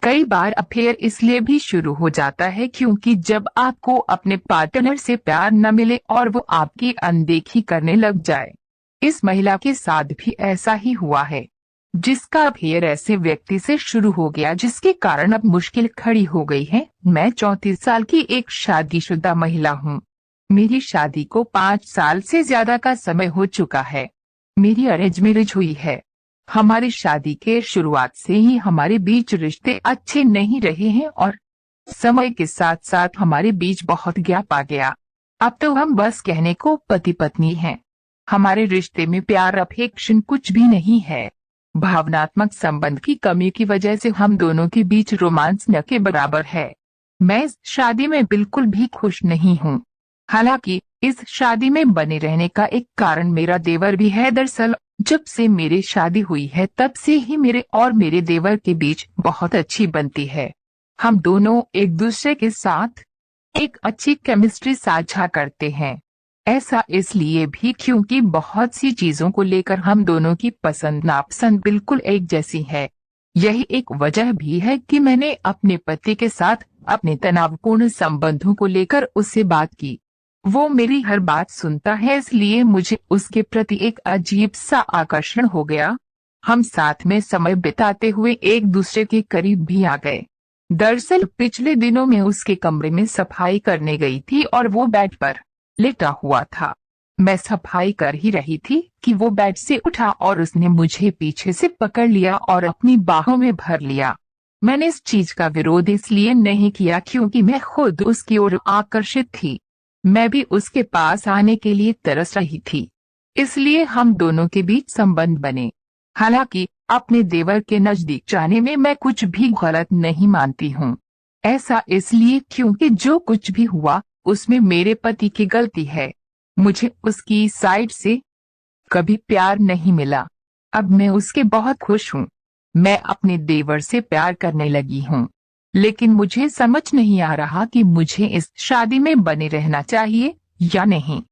कई बार अफेयर इसलिए भी शुरू हो जाता है क्योंकि जब आपको अपने पार्टनर से प्यार न मिले और वो आपकी अनदेखी करने लग जाए। इस महिला के साथ भी ऐसा ही हुआ है, जिसका अफेयर ऐसे व्यक्ति से शुरू हो गया जिसके कारण अब मुश्किल खड़ी हो गई है। मैं 34 साल की एक शादीशुदा महिला हूँ। मेरी शादी को 5 साल से ज्यादा का समय हो चुका है। मेरी अरेंज मैरिज हुई है। हमारी शादी के शुरुआत से ही हमारे बीच रिश्ते अच्छे नहीं रहे हैं और समय के साथ साथ हमारे बीच बहुत गैप आ गया। अब तो हम बस कहने को पति पत्नी हैं। हमारे रिश्ते में प्यार अफेक्शन कुछ भी नहीं है। भावनात्मक संबंध की कमी की वजह से हम दोनों के बीच रोमांस न के बराबर है। मैं इस शादी में बिल्कुल भी खुश नहीं हूँ। हालांकि इस शादी में बने रहने का एक कारण मेरा देवर भी है। दरअसल जब से मेरी शादी हुई है तब से ही मेरे और मेरे देवर के बीच बहुत अच्छी बनती है। हम दोनों एक दूसरे के साथ एक अच्छी केमिस्ट्री साझा करते हैं। ऐसा इसलिए भी क्योंकि बहुत सी चीजों को लेकर हम दोनों की पसंद नापसंद बिल्कुल एक जैसी है। यही एक वजह भी है कि मैंने अपने पति के साथ अपने तनावपूर्ण संबंधों को लेकर उससे बात की। वो मेरी हर बात सुनता है, इसलिए मुझे उसके प्रति एक अजीब सा आकर्षण हो गया। हम साथ में समय बिताते हुए एक दूसरे के करीब भी आ गए। दरअसल पिछले दिनों में उसके कमरे में सफाई करने गई थी और वो बेड पर लेटा हुआ था। मैं सफाई कर ही रही थी कि वो बेड से उठा और उसने मुझे पीछे से पकड़ लिया और अपनी बाहों में भर लिया। मैंने इस चीज का विरोध इसलिए नहीं किया क्योंकि मैं खुद उसकी ओर आकर्षित थी। मैं भी उसके पास आने के लिए तरस रही थी, इसलिए हम दोनों के बीच संबंध बने। हालांकि अपने देवर के नजदीक जाने में मैं कुछ भी गलत नहीं मानती हूँ। ऐसा इसलिए क्योंकि जो कुछ भी हुआ उसमें मेरे पति की गलती है। मुझे उसकी साइड से कभी प्यार नहीं मिला। अब मैं उसके बहुत खुश हूँ। मैं अपने देवर से प्यार करने लगी हूँ, लेकिन मुझे समझ नहीं आ रहा कि मुझे इस शादी में बने रहना चाहिए या नहीं।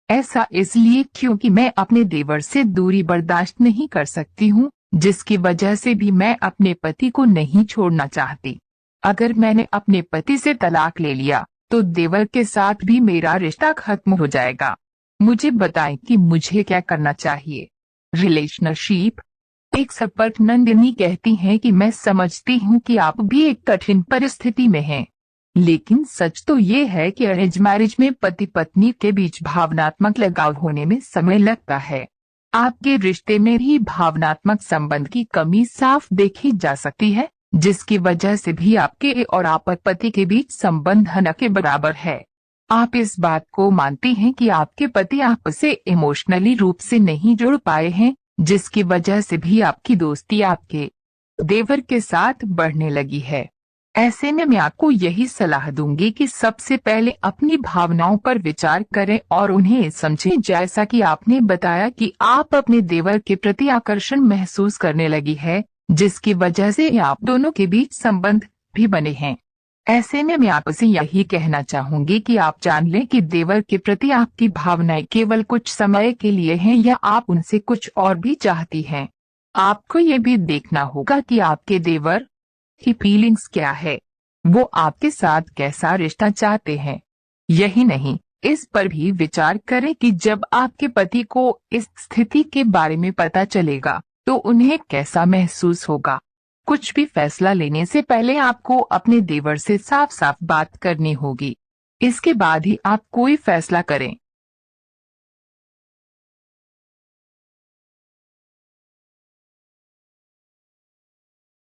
ऐसा इसलिए क्योंकि मैं अपने देवर से दूरी बर्दाश्त नहीं कर सकती हूँ, जिसकी वजह से भी मैं अपने पति को नहीं छोड़ना चाहती। अगर मैंने अपने पति से तलाक ले लिया तो देवर के साथ भी मेरा रिश्ता खत्म हो जाएगा। मुझे बताएं कि मुझे क्या करना चाहिए। रिलेशनशिप एक संपर्क नंदिनी कहती हैं कि मैं समझती हूँ कि आप भी एक कठिन परिस्थिति में हैं, लेकिन सच तो ये है कि अरेंज मैरिज में पति पत्नी के बीच भावनात्मक लगाव होने में समय लगता है। आपके रिश्ते में भी भावनात्मक संबंध की कमी साफ देखी जा सकती है, जिसकी वजह से भी आपके और आप पति के बीच संबंध न के बराबर है। आप इस बात को मानती हैं कि आपके पति आपसे इमोशनली रूप से नहीं जुड़ पाए हैं, जिसकी वजह से भी आपकी दोस्ती आपके देवर के साथ बढ़ने लगी है। ऐसे में मैं आपको यही सलाह दूंगी कि सबसे पहले अपनी भावनाओं पर विचार करें और उन्हें समझें। जैसा कि आपने बताया कि आप अपने देवर के प्रति आकर्षण महसूस करने लगी है, जिसकी वजह से आप दोनों के बीच संबंध भी बने हैं। ऐसे में मैं आपसे यही कहना चाहूंगी कि आप जान लें कि देवर के प्रति आपकी भावनाएं केवल कुछ समय के लिए हैं या आप उनसे कुछ और भी चाहती हैं। आपको ये भी देखना होगा कि आपके देवर की फीलिंग्स क्या है, वो आपके साथ कैसा रिश्ता चाहते हैं। यही नहीं, इस पर भी विचार करें कि जब आपके पति को इस स्थिति के बारे में पता चलेगा तो उन्हें कैसा महसूस होगा। कुछ भी फैसला लेने से पहले आपको अपने देवर से साफ साफ बात करनी होगी। इसके बाद ही आप कोई फैसला करें।